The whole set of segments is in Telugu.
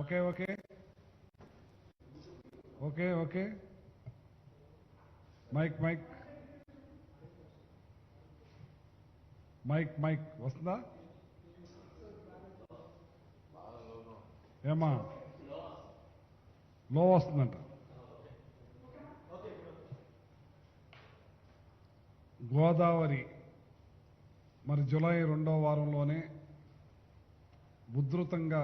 Okay okay okay okay mic mic mic mic వస్తుందా ఏమా లో వస్తుందంట గోదావరి మరి జూలై 2వ వారంలోనే ఉధృతంగా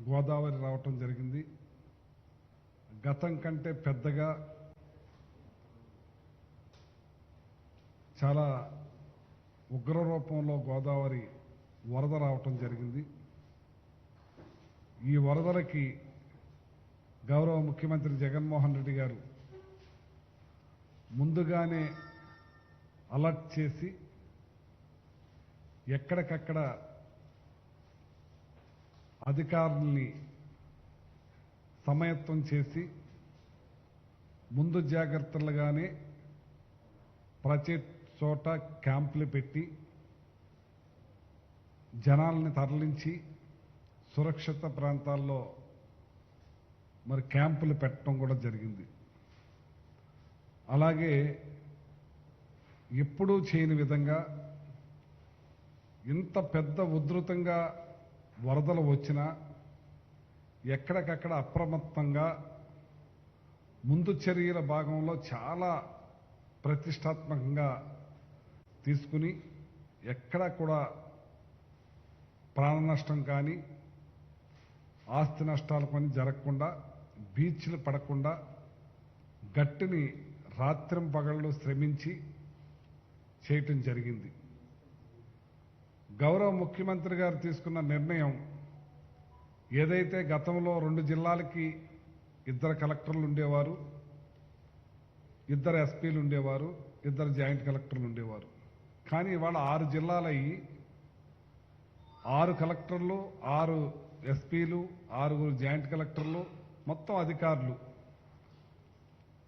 గోదావరి రావటం జరిగింది. గతం కంటే పెద్దగా చాలా ఉగ్ర రూపంలో గోదావరి వరద రావటం జరిగింది. ఈ వరదలకి గౌరవ ముఖ్యమంత్రి జగన్మోహన్ రెడ్డి గారు ముందుగానే అలర్ట్ చేసి ఎక్కడికక్కడ అధికారుల్ని సమాయత్తం చేసి ముందు జాగ్రత్తలుగానే ప్రతి చోట క్యాంపులు పెట్టి జనాల్ని తరలించి సురక్షిత ప్రాంతాల్లో మరి క్యాంపులు పెట్టడం కూడా జరిగింది. అలాగే ఎప్పుడూ చేయని విధంగా ఇంత పెద్ద ఉధృతంగా వరదలు వచ్చినా ఎక్కడికక్కడ అప్రమత్తంగా ముందు చర్యల భాగంలో చాలా ప్రతిష్టాత్మకంగా తీసుకుని ఎక్కడా కూడా ప్రాణ నష్టం కానీ ఆస్తి నష్టాలు కానీ జరగకుండా బీచ్లు పడకుండా గట్టిని రాత్రింపగళ్ళు శ్రమించి చేయటం జరిగింది. గౌరవ ముఖ్యమంత్రి గారు తీసుకున్న నిర్ణయం ఏదైతే గతంలో 2 జిల్లాలకి 2 కలెక్టర్లు ఉండేవారు, 2 ఎస్పీలు ఉండేవారు, 2 జాయింట్ కలెక్టర్లు ఉండేవారు. కానీ ఇవాళ 6 జిల్లాలయ్యి 6 కలెక్టర్లు, 6 ఎస్పీలు, 6 జాయింట్ కలెక్టర్లు, మొత్తం అధికారులు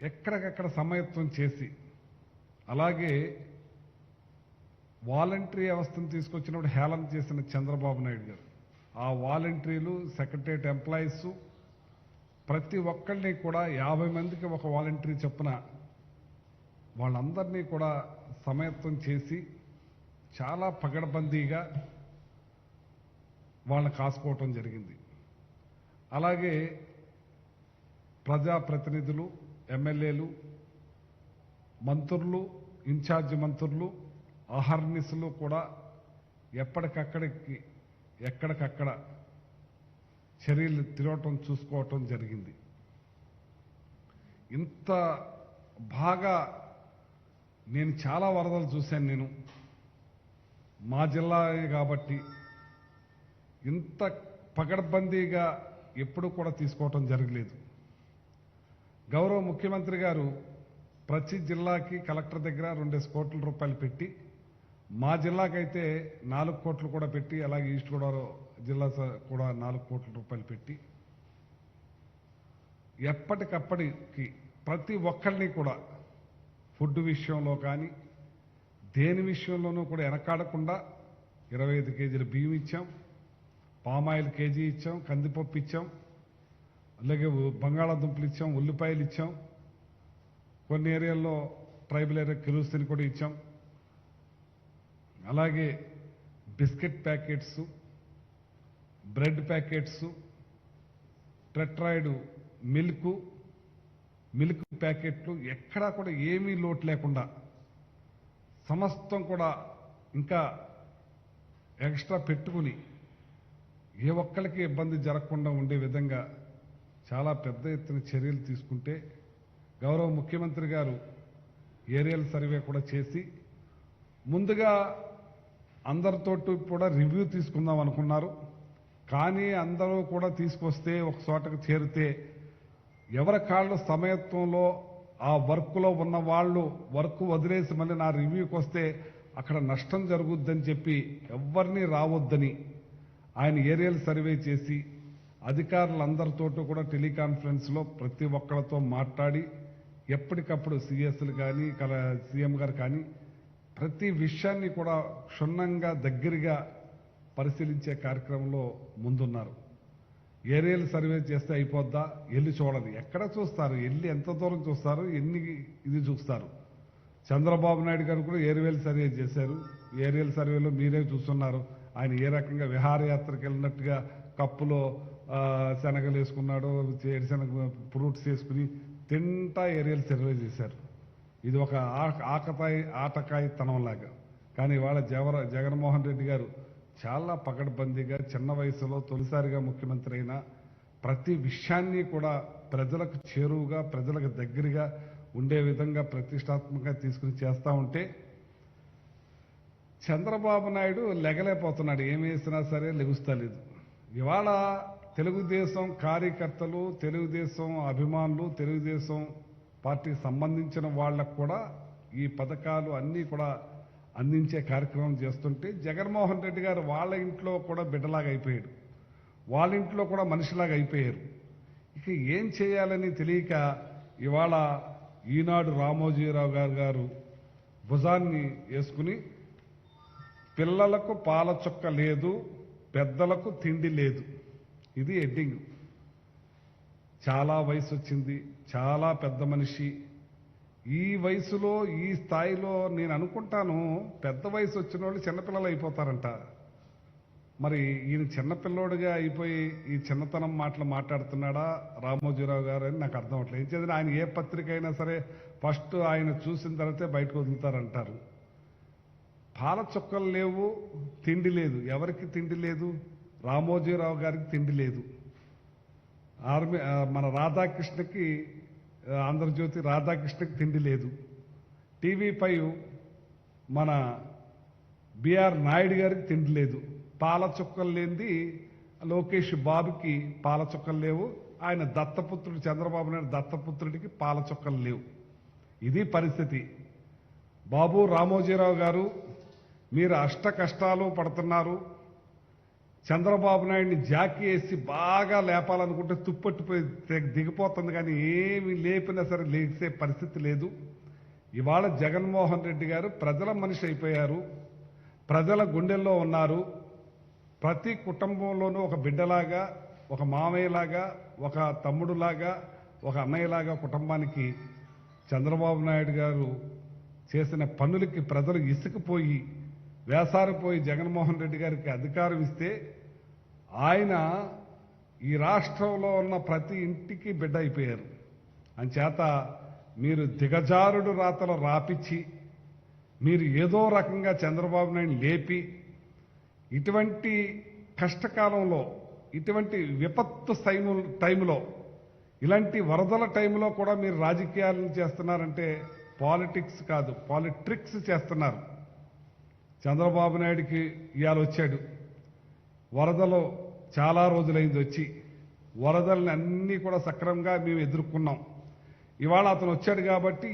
ఎక్కడికక్కడ సమాయత్తం చేసి, అలాగే వాలంటరీ వ్యవస్థను తీసుకొచ్చినప్పుడు హేళన చేసిన చంద్రబాబు నాయుడు గారు ఆ వాలంటీర్లు, సెక్రటరియట్ ఎంప్లాయీస్ ప్రతి ఒక్కరిని కూడా 50 మందికి ఒక వాలంటరీ చొప్పున వాళ్ళందరినీ కూడా సమాయత్తం చేసి చాలా పగడబందీగా వాళ్ళని కాసుకోవటం జరిగింది. అలాగే ప్రజాప్రతినిధులు, ఎమ్మెల్యేలు, మంత్రులు, ఇన్ఛార్జి మంత్రులు అహర్నిశలు కూడా ఎక్కడికక్కడ చర్యలు తిరగటం చూసుకోవటం జరిగింది. ఇంత బాగా నేను చాలా వరదలు చూశాను. నేను మా జిల్లా కాబట్టి ఇంత పగడ్బందీగా ఎప్పుడు కూడా తీసుకోవటం జరగలేదు. గౌరవ ముఖ్యమంత్రి గారు ప్రతి జిల్లాకి కలెక్టర్ దగ్గర 2 కోట్ల రూపాయలు పెట్టి, మా జిల్లాకైతే 4 కోట్లు కూడా పెట్టి, అలాగే ఈస్ట్ గోదావరి జిల్లా కూడా 4 కోట్ల రూపాయలు పెట్టి ఎప్పటికప్పటికి ప్రతి ఒక్కరిని కూడా ఫుడ్ విషయంలో కానీ దేని విషయంలోనూ కూడా వెనకాడకుండా 25 కేజీల బియ్యం ఇచ్చాం, పామాయిల్ కేజీ ఇచ్చాం, కందిపప్పు ఇచ్చాం, అలాగే బంగాళాదుంపలు ఇచ్చాం, ఉల్లిపాయలు ఇచ్చాం, కొన్ని ఏరియాల్లో ట్రైబల్ ఏరియా కిరోసిన్ కూడా ఇచ్చాం. అలాగే బిస్కెట్ ప్యాకెట్స్, బ్రెడ్ ప్యాకెట్స్, టెట్రాయిడ్ మిల్క్ ప్యాకెట్లు ఎక్కడా కూడా ఏమీ లోటు లేకుండా సమస్తం కూడా ఇంకా ఎక్స్ట్రా పెట్టుకుని ఏ ఒక్కరికి ఇబ్బంది జరగకుండా ఉండే విధంగా చాలా పెద్ద ఎత్తున చర్యలు తీసుకుంటే గౌరవ ముఖ్యమంత్రి గారు ఏరియల్ సర్వే కూడా చేసి ముందుగా అందరితోటి కూడా రివ్యూ తీసుకుందాం అనుకున్నారు. కానీ అందరూ కూడా తీసుకొస్తే ఒక చోటకు చేరితే ఎవరి కాళ్ళు సమయత్వంలో ఆ వర్క్లో ఉన్న వాళ్ళు వర్క్ వదిలేసి మళ్ళీ నా రివ్యూకి వస్తే అక్కడ నష్టం జరుగుద్దని చెప్పి ఎవరిని రావద్దని ఆయన ఏరియల్ సర్వే చేసి అధికారులందరితోటూ కూడా టెలికాన్ఫరెన్స్లో ప్రతి ఒక్కరితో మాట్లాడి ఎప్పటికప్పుడు సిఎస్లు కానీ సీఎం గారు కానీ ప్రతి విషయాన్ని కూడా క్షుణ్ణంగా దగ్గరగా పరిశీలించే కార్యక్రమంలో ముందున్నారు. ఏరియల్ సర్వే చేస్తే అయిపోద్దా, వెళ్ళి చూడాలి. ఎక్కడ చూస్తారు, వెళ్ళి ఎంత దూరం చూస్తారు, ఎన్ని ఇది చూస్తారు. చంద్రబాబు నాయుడు గారు కూడా ఏరియల్ సర్వే చేశారు. ఏరియల్ సర్వేలో మీరే చూస్తున్నారు. ఆయన ఏ రకంగా విహారయాత్రకు వెళ్ళినట్టుగా కప్పులో శనగలు వేసుకున్నాడు, ఏడుశనగ ఫ్రూట్స్ వేసుకుని తింటా ఏరియల్ సర్వే చేశారు. ఇది ఒక ఆటకాయితనంలాగా. కానీ ఇవాళ జగన్మోహన్ రెడ్డి గారు చాలా పకడ్బందీగా చిన్న వయసులో తొలిసారిగా ముఖ్యమంత్రి అయిన ప్రతి విషయాన్ని కూడా ప్రజలకు చేరువుగా, ప్రజలకు దగ్గరగా ఉండే విధంగా ప్రతిష్టాత్మకంగా తీసుకుని చేస్తూ ఉంటే చంద్రబాబు నాయుడు లెగలేకపోతున్నాడు. ఏమి వేసినా సరే లెగుస్తలేదు. ఇవాళ తెలుగుదేశం కార్యకర్తలు, తెలుగుదేశం అభిమానులు, తెలుగుదేశం పార్టీకి సంబంధించిన వాళ్ళకు కూడా ఈ పథకాలు అన్నీ కూడా అందించే కార్యక్రమం చేస్తుంటే జగన్మోహన్ రెడ్డి గారు వాళ్ళ ఇంట్లో కూడా బిడ్డలాగా అయిపోయాడు, వాళ్ళ ఇంట్లో కూడా మనిషిలాగా అయిపోయారు. ఇక ఏం చేయాలని తెలియక ఇవాళ ఈనాడు రామోజీరావు గారు భుజాన్ని వేసుకుని పిల్లలకు పాల చుక్క లేదు, పెద్దలకు తిండి లేదు, ఇది హెడ్డింగ్. చాలా వయసు వచ్చింది, చాలా పెద్ద మనిషి. ఈ వయసులో, ఈ స్థాయిలో నేను అనుకుంటాను పెద్ద వయసు వచ్చిన వాళ్ళు చిన్నపిల్లలు అయిపోతారంట. మరి ఈయన చిన్నపిల్లోడుగా అయిపోయి ఈ చిన్నతనం మాటలు మాట్లాడుతున్నాడా రామోజీరావు గారు అని నాకు అర్థం అవట్లేదు. ఏం చేద్దాం, ఆయన ఏ పత్రిక అయినా సరే ఫస్ట్ ఆయన చూసిన తర్వాతే బయటకు వదులుతారంటారు. పాల చుక్కలు లేవు, తిండి లేదు. ఎవరికి తిండి లేదు? రామోజీరావు గారికి తిండి లేదు. మన రాధాకృష్ణకి, ఆంధ్రజ్యోతి రాధాకృష్ణకి తిండి లేదు. టీవీ5 మన బిఆర్ నాయుడు గారికి తిండి లేదు. పాల చుక్కలు లేనిది లోకేష్ బాబుకి పాల చుక్కలు లేవు. ఆయన దత్తపుత్రుడు చంద్రబాబు నాయుడు దత్తపుత్రుడికి పాల చుక్కలు లేవు. ఇది పరిస్థితి. బాబు రామోజీరావు గారు, మీరు అష్ట కష్టాలు పడుతున్నారు. చంద్రబాబు నాయుడిని జాకీ వేసి బాగా లేపాలనుకుంటే తుప్పట్టిపోయి దిగిపోతుంది, కానీ ఏమి లేపినా సరే లేచే పరిస్థితి లేదు. ఇవాళ జగన్మోహన్ రెడ్డి గారు ప్రజల మనిషి అయిపోయారు, ప్రజల గుండెల్లో ఉన్నారు. ప్రతి కుటుంబంలోనూ ఒక బిడ్డలాగా, ఒక మామయ్యలాగా, ఒక తమ్ముడులాగా, ఒక అన్నయ్యలాగా కుటుంబానికి చంద్రబాబు నాయుడు గారు చేసిన పనులకి ప్రజలు ఇసుకుపోయి వేసారిపోయి జగన్మోహన్ రెడ్డి గారికి అధికారం ఇస్తే ఆయన ఈ రాష్ట్రంలో ఉన్న ప్రతి ఇంటికి బిడ్డ అయిపోయారు. అంచేత మీరు దిగజారుడు రాతలు రాపిచ్చి మీరు ఏదో రకంగా చంద్రబాబు నాయుడు లేపి ఇటువంటి కష్టకాలంలో, ఇటువంటి విపత్తు టైంలో, ఇలాంటి వరదల టైంలో కూడా మీరు రాజకీయాలను చేస్తున్నారంటే పాలిటిక్స్ కాదు, పాలిట్రిక్స్ చేస్తున్నారు. చంద్రబాబు నాయుడికి ఇవాళ వచ్చాడు, వరదలో చాలా రోజులైంది వచ్చి, వరదల్ని అన్నీ కూడా సక్రమంగా మేము ఎదుర్కొన్నాం. ఇవాళ అతను వచ్చాడు కాబట్టి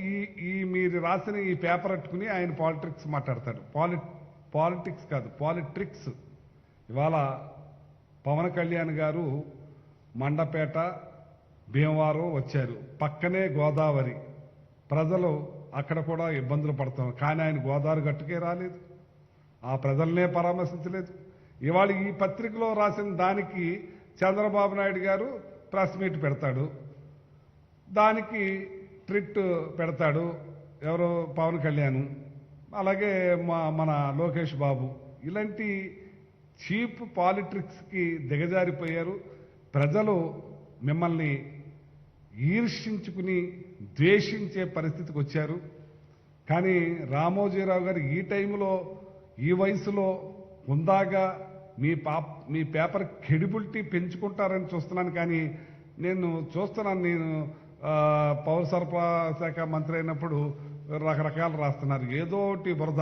ఈ మీరు రాసిన ఈ పేపర్ అట్టుకుని ఆయన పాలిటిక్స్ మాట్లాడతాడు. పాలిటిక్స్ కాదు, పాలిట్రిక్స్. ఇవాళ పవన్ కళ్యాణ్ గారు మండపేట, భీమవరం వచ్చారు, పక్కనే గోదావరి. ప్రజలు అక్కడ కూడా ఇబ్బందులు పడుతున్నారు, కానీ ఆయన గోదావరి గట్టుకే రాలేదు, ఆ ప్రజలనే పరామర్శించలేదు. ఇవాళ ఈ పత్రికలో రాసిన దానికి చంద్రబాబు నాయుడు గారు ప్రెస్ మీట్ పెడతాడు, దానికి ట్రిట్ పెడతాడు ఎవరు, పవన్ కళ్యాణ్, అలాగే మన లోకేష్ బాబు. ఇలాంటి చీప్ పాలిటిక్స్కి దిగజారిపోయారు. ప్రజలు మిమ్మల్ని ఈర్షించుకుని ద్వేషించే పరిస్థితికి వచ్చారు. కానీ రామోజీరావు గారు ఈ టైంలో, ఈ వయసులో హుందాగా మీ పేపర్ క్రెడిబిలిటీ పెంచుకుంటారని చూస్తున్నాను. కానీ నేను చూస్తున్నాను, నేను పౌర సరఫరా శాఖ మంత్రి అయినప్పుడు రకరకాలు రాస్తున్నారు. ఏదోటి బురద,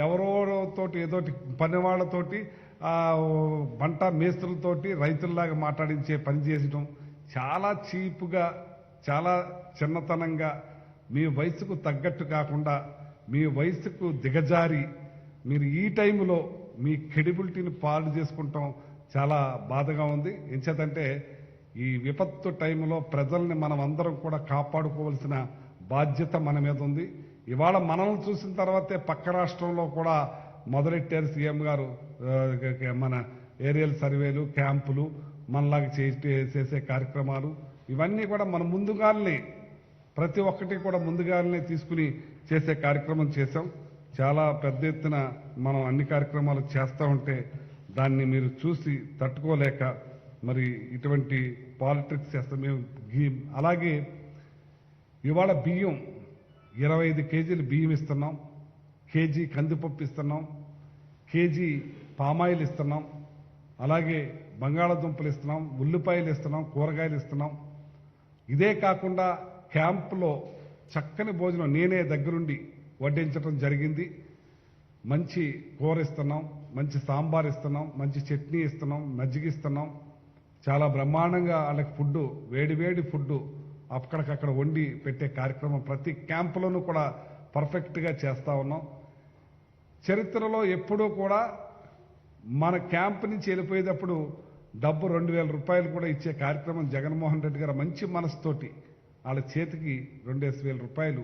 ఎవరోతోటి ఏదోటి పనివాళ్లతోటి, పంట మేస్త్రులతోటి రైతుల్లాగా మాట్లాడించే పని చేసడం చాలా చీప్గా, చాలా చిన్నతనంగా, మీ వయసుకు తగ్గట్టు కాకుండా మీ వయసుకు దిగజారి మీరు ఈ టైంలో మీ క్రెడిబిలిటీని పాడు చేసుకుంటాం చాలా బాధగా ఉంది. ఎంచేతంటే ఈ విపత్తు టైంలో ప్రజల్ని మనం అందరం కూడా కాపాడుకోవాల్సిన బాధ్యత మన మీద ఉంది. ఇవాళ మనల్ని చూసిన తర్వాతే పక్క రాష్ట్రంలో కూడా మొదలెట్టారు సీఎం గారు మన ఏరియల్ సర్వేలు, క్యాంపులు. మనలాగా చేసే కార్యక్రమాలు ఇవన్నీ కూడా మన ముందుగానే ప్రతి ఒక్కటి కూడా ముందుగానే తీసుకుని చేసే కార్యక్రమం చేశాం. చాలా పెద్ద ఎత్తున మనం అన్ని కార్యక్రమాలు చేస్తూ ఉంటే దాన్ని మీరు చూసి తట్టుకోలేక మరి ఇటువంటి పాలిటిక్స్ చేస్తాం మేము. అలాగే ఇవాళ బియ్యం 25 కేజీలు బియ్యం ఇస్తున్నాం, కేజీ కందిపప్పు ఇస్తున్నాం, కేజీ పామాయిల్ ఇస్తున్నాం, అలాగే బంగాళాదుంపలు ఇస్తున్నాం, ఉల్లిపాయలు ఇస్తున్నాం, కూరగాయలు ఇస్తున్నాం. ఇదే కాకుండా క్యాంపులో చక్కని భోజనం నేనే దగ్గరుండి వడ్డించడం జరిగింది. మంచి కూర ఇస్తున్నాం, మంచి సాంబార్ ఇస్తున్నాం, మంచి చట్నీ ఇస్తున్నాం, మజ్జిగ ఇస్తున్నాం. చాలా బ్రహ్మాండంగా వాళ్ళకి ఫుడ్, వేడి ఫుడ్ అక్కడికక్కడ వండి పెట్టే కార్యక్రమం ప్రతి క్యాంపులోనూ కూడా పర్ఫెక్ట్గా చేస్తా ఉన్నాం. చరిత్రలో ఎప్పుడూ కూడా మన క్యాంప్ నుంచి వెళ్ళిపోయేటప్పుడు డబ్బు 2,000 రూపాయలు కూడా ఇచ్చే కార్యక్రమం జగన్మోహన్ రెడ్డి గారు మంచి మనసుతోటి వాళ్ళ చేతికి 2,000 రూపాయలు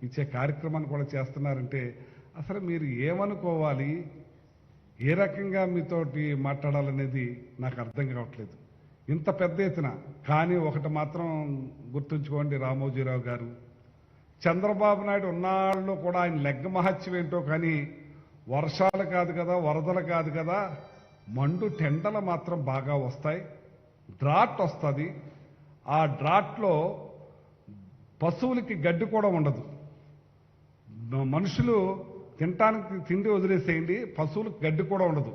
ఇచ్చే కార్యక్రమాన్ని కూడా చేస్తున్నారంటే అసలు మీరు ఏమనుకోవాలి, ఏ రకంగా మీతోటి మాట్లాడాలనేది నాకు అర్థం కావట్లేదు ఇంత పెద్ద ఎత్తున. కానీ ఒకటి మాత్రం గుర్తుంచుకోండి రామోజీరావు గారు, చంద్రబాబు నాయుడు ఉన్నాళ్ళు కూడా ఆయన లెగ్గ మహత్యం ఏంటో కానీ వర్షాలు కాదు కదా, వరదలు కాదు కదా, మండు టెండలు మాత్రం బాగా వస్తాయి, డ్రాట్ వస్తుంది. ఆ డ్రాట్లో పశువులకి గడ్డి కూడా ఉండదు. మనుషులు తినటానికి తిండి వదిలేసేయండి, పశువులకు గడ్డి కూడా ఉండదు.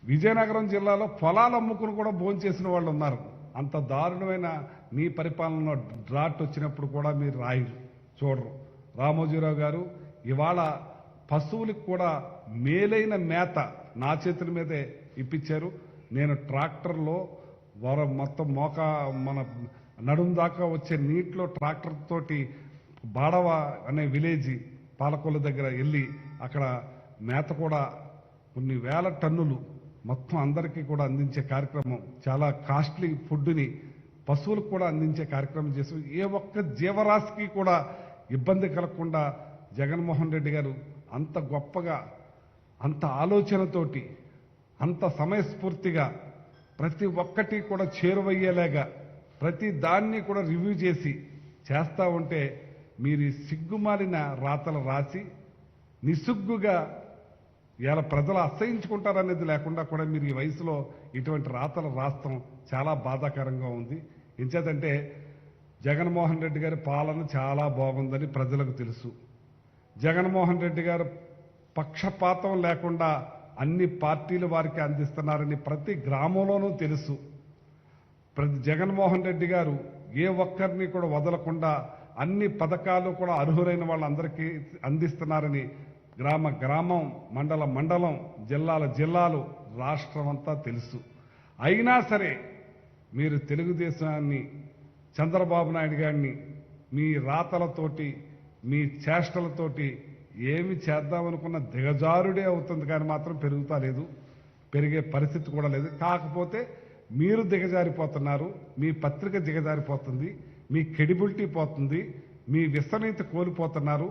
విజయనగరం జిల్లాలో పొలాలు అమ్ముకుని కూడా భోంచేసిన వాళ్ళు ఉన్నారు. అంత దారుణమైన మీ పరిపాలనలో డ్రాట్ వచ్చినప్పుడు కూడా మీరు రాయరు, చూడరు. రామోజీరావు గారు ఇవాళ పశువులకు కూడా మేలైన మేత నా చేతుల మీదే ఇప్పించారు. నేను ట్రాక్టర్లో మొత్తం మన నడుం దాకా వచ్చే నీటిలో ట్రాక్టర్ తోటి బాడవ అనే విలేజ్ పాలకొల్లు దగ్గర వెళ్ళి అక్కడ మేత కూడా కొన్ని వేల టన్నులు మొత్తం అందరికీ కూడా అందించే కార్యక్రమం, చాలా కాస్ట్లీ ఫుడ్ని పశువులకు కూడా అందించే కార్యక్రమం చేసి ఏ ఒక్క జీవరాశికి కూడా ఇబ్బంది కలగకుండా జగన్మోహన్ రెడ్డి గారు అంత గొప్పగా, అంత ఆలోచనతోటి, అంత సమయస్ఫూర్తిగా ప్రతి ఒక్కటి కూడా చేరువయ్యేలాగా ప్రతి దాన్ని కూడా రివ్యూ చేసి చేస్తా ఉంటే మీరు సిగ్గుమాలిన రాతలు రాసి నిస్సిగ్గుగా ఇలా ప్రజలు అసహించుకుంటారనేది లేకుండా కూడా మీరు ఈ వయసులో ఇటువంటి రాతలు రాస్తాం చాలా బాధాకరంగా ఉంది. ఎంచేతంటే జగన్మోహన్ రెడ్డి గారి పాలన చాలా బాగుందని ప్రజలకు తెలుసు. జగన్మోహన్ రెడ్డి గారు పక్షపాతం లేకుండా అన్ని పార్టీలు వారికి అందిస్తున్నారని ప్రతి గ్రామంలోనూ తెలుసు. జగన్మోహన్ రెడ్డి గారు ఏ ఒక్కరిని కూడా వదలకుండా అన్ని పథకాలు కూడా అర్హులైన వాళ్ళందరికీ అందిస్తున్నారని గ్రామం, మండలం, జిల్లాలు, రాష్ట్రం అంతా తెలుసు. అయినా సరే మీరు తెలుగుదేశాన్ని, చంద్రబాబు నాయుడు గారిని మీ రాతలతోటి, మీ చేష్టలతోటి ఏమి చేద్దామనుకున్న దిగజారుడే అవుతుంది కానీ మాత్రం పెరుగుతా లేదు, పెరిగే పరిస్థితి కూడా లేదు. కాకపోతే మీరు దిగజారిపోతున్నారు, మీ పత్రిక దిగజారిపోతుంది, మీ క్రెడిబిలిటీ పోతుంది, మీ విశ్వనీయత కోల్పోతున్నారు,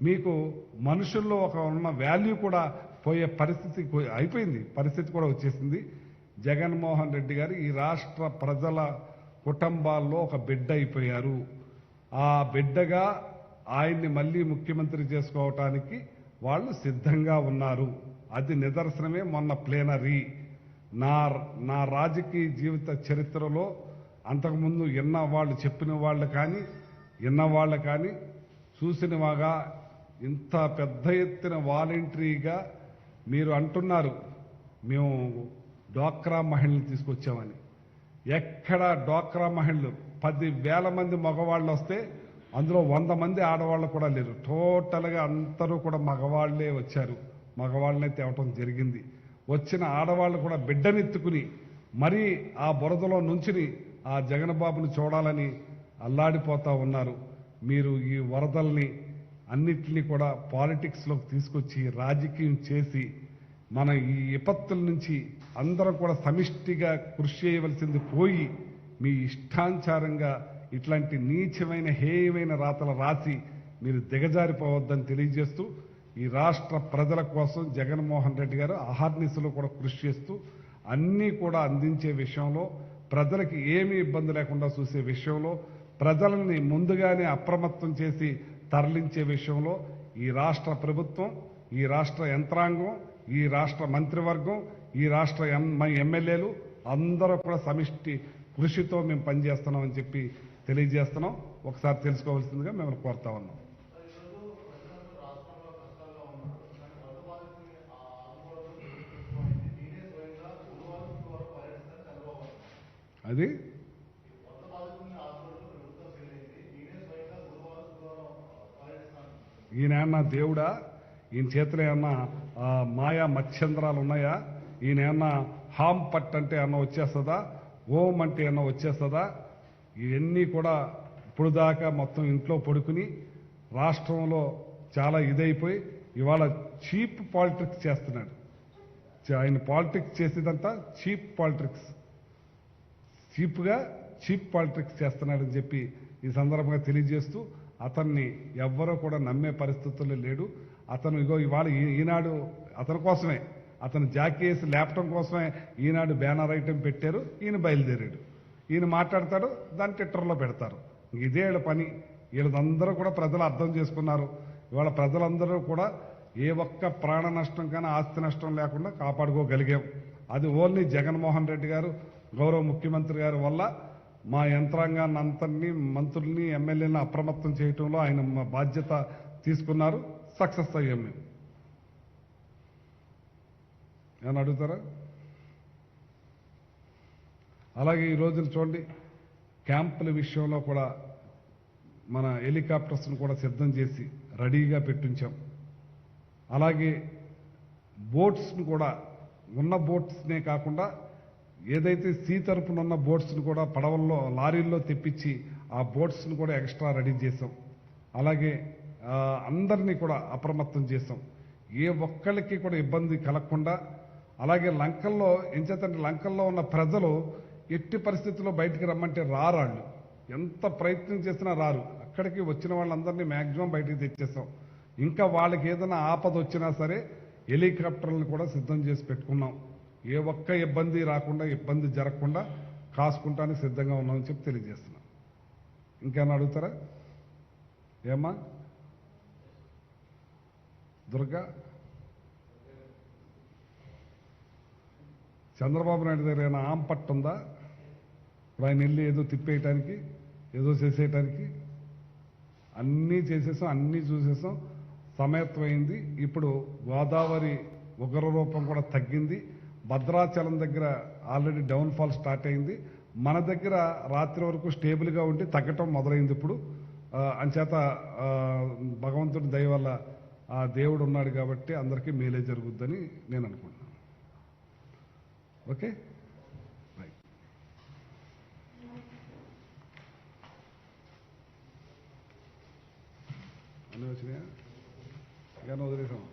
మీకు మనుషుల్లో ఉన్న వాల్యూ కూడా పోయే పరిస్థితి అయిపోయింది, పరిస్థితి కూడా వచ్చేసింది. జగన్మోహన్ రెడ్డి గారు ఈ రాష్ట్ర ప్రజల కుటుంబాల్లో ఒక బిడ్డ అయిపోయారు. ఆ బిడ్డగా ఆయన్ని మళ్ళీ ముఖ్యమంత్రి చేసుకోవటానికి వాళ్ళు సిద్ధంగా ఉన్నారు. అది నిదర్శనమే మొన్న ప్లేనరీ. నా రాజకీయ జీవిత చరిత్రలో అంతకుముందు వాళ్ళు చెప్పిన వాళ్ళు కానీ విన్నవాళ్ళు కానీ చూసినవాగా ఇంత పెద్ద ఎత్తున వాలంటరీగా మీరు అంటున్నారు మేము డ్వాక్రా మహిళలు తీసుకొచ్చామని. ఎక్కడ డ్వాక్రా మహిళలు 10,000 మంది మగవాళ్ళు వస్తే అందులో 100 మంది ఆడవాళ్ళు కూడా లేరు. టోటల్గా అందరూ కూడా మగవాళ్లే వచ్చారు, మగవాళ్ళనే తేవటం జరిగింది. వచ్చిన ఆడవాళ్ళు కూడా బిడ్డనెత్తుకుని మరీ ఆ బురదలో నుంచుని ఆ జగన్బాబుని చూడాలని అల్లాడిపోతా ఉన్నారు. మీరు ఈ వరదల్ని అన్నిటినీ కూడా పాలిటిక్స్లోకి తీసుకొచ్చి రాజకీయం చేసి మన ఈ విపత్తుల నుంచి అందరం కూడా సమిష్టిగా కృషి చేయవలసింది పోయి మీ ఇష్టానుసారంగా ఇట్లాంటి నీచమైన హేయమైన రాతలు రాసి మీరు దిగజారిపోవద్దని తెలియజేస్తూ ఈ రాష్ట్ర ప్రజల కోసం జగన్మోహన్ రెడ్డి గారు అహర్నిశలు కూడా కృషి చేస్తూ అన్నీ కూడా అందించే విషయంలో, ప్రజలకి ఏమీ ఇబ్బంది లేకుండా చూసే విషయంలో, ప్రజలని ముందుగానే అప్రమత్తం చేసి తరలించే విషయంలో ఈ రాష్ట్ర ప్రభుత్వం, ఈ రాష్ట్ర యంత్రాంగం, ఈ రాష్ట్ర మంత్రివర్గం, ఈ రాష్ట్ర ఎమ్మెల్యేలు అందరూ కూడా సమిష్టి కృషితో మేము పనిచేస్తున్నామని చెప్పి తెలియజేస్తున్నాం. ఒకసారి తెలుసుకోవాల్సిందిగా మేము కోరుతా ఉన్నాం. అది ఈయన దేవుడా, ఈయన చేతిలో ఏమన్నా మాయా మత్స్యంద్రాలు ఉన్నాయా? ఈయన ఏమన్నా హామ్ పట్ అంటే ఏమన్నా వచ్చేస్తుందా? ఓం అంటే ఏమన్నా వచ్చేస్తుందా? ఇవన్నీ కూడా ఇప్పుడు దాకా మొత్తం ఇంట్లో పడుకుని రాష్ట్రంలో చాలా ఇదైపోయి ఇవాళ చీప్ పాలిటిక్స్ చేస్తున్నాడు. ఆయన పాలిటిక్స్ చేసేదంతా చీప్ పాలిటిక్స్, చీప్ పాలిటిక్స్ చేస్తున్నాడని చెప్పి ఈ సందర్భంగా తెలియజేస్తూ, అతన్ని ఎవ్వరూ కూడా నమ్మే పరిస్థితుల్లో లేడు. అతను ఇవాళ ఈనాడు అతని కోసమే, అతను జాకేసి లేపటం కోసమే ఈనాడు బ్యానర్ ఐటెం పెట్టారు. ఈయన బయలుదేరాడు, ఈయన మాట్లాడతాడు, దాన్ని ట్విట్టర్లో పెడతారు. ఇదే వీళ్ళ పని. వీళ్ళందరూ కూడా ప్రజలు అర్థం చేసుకున్నారు. ఇవాళ ప్రజలందరూ కూడా ఏ ఒక్క ప్రాణ నష్టం కానీ ఆస్తి నష్టం లేకుండా కాపాడుకోగలిగాం. అది ఓన్లీ జగన్మోహన్ రెడ్డి గారు, గౌరవ ముఖ్యమంత్రి గారి వల్ల మా యంత్రాంగాన్ని అంతని, మంత్రుల్ని, ఎమ్మెల్యేలను అప్రమత్తం చేయటంలో ఆయన మా బాధ్యత తీసుకున్నారు. సక్సెస్ అయ్యాం మేము. ఏమన్నా అడుగుతారా? అలాగే ఈ రోజులు చూడండి, క్యాంపుల విషయంలో కూడా మన హెలికాప్టర్స్ను కూడా సిద్ధం చేసి రెడీగా పెట్టించాం. అలాగే బోట్స్ను కూడా, ఉన్న బోట్స్నే కాకుండా ఏదైతే సీ తరపున ఉన్న బోట్స్ను కూడా పడవల్లో, లారీల్లో తెప్పించి ఆ బోట్స్ను కూడా ఎక్స్ట్రా రెడీ చేసాం. అలాగే అందరినీ కూడా అప్రమత్తం చేసాం. ఏ ఒక్కళ్ళకి కూడా ఇబ్బంది కలగకుండా. అలాగే లంకల్లో ఎంచేతంటే లంకల్లో ఉన్న ప్రజలు ఎట్టి పరిస్థితుల్లో బయటికి రమ్మంటే రారాళ్ళు, ఎంత ప్రయత్నం చేసినా రారు. అక్కడికి వచ్చిన వాళ్ళందరినీ మ్యాక్సిమం బయటికి తెచ్చేసాం. ఇంకా వాళ్ళకి ఏదైనా ఆపద వచ్చినా సరే హెలికాప్టర్లను కూడా సిద్ధం చేసి పెట్టుకున్నాం. ఏ ఒక్క ఇబ్బంది రాకుండా, ఇబ్బంది జరగకుండా కాసుకుంటానికి సిద్ధంగా ఉన్నామని చెప్పి తెలియజేస్తున్నాం. ఇంకేమన్నా అడుగుతారా? ఏమ్మా దుర్గా, చంద్రబాబు నాయుడు దగ్గర ఏమైనా ఆంపట్టు ఉందా? ఇప్పుడు ఆయన వెళ్ళి ఏదో తిప్పేయటానికి, ఏదో చేసేయటానికి అన్నీ చేసేసాం, అన్నీ చూసేసాం. సమయత్వమైంది. ఇప్పుడు గోదావరి ఉగ్రరూపం కూడా తగ్గింది. భద్రాచలం దగ్గర ఆల్రెడీ డౌన్ఫాల్ స్టార్ట్ అయింది. మన దగ్గర రాత్రి వరకు స్టేబుల్గా ఉండి తగ్గటం మొదలైంది. ఇప్పుడు అంచేత భగవంతుడి దయ వల్ల ఆ దేవుడు ఉన్నాడు కాబట్టి అందరికీ మేలే జరుగుద్దని నేను అనుకుంటున్నాను. Okay, right. అన్నీ వచ్చినాయా? ఇక వదిలేసాం.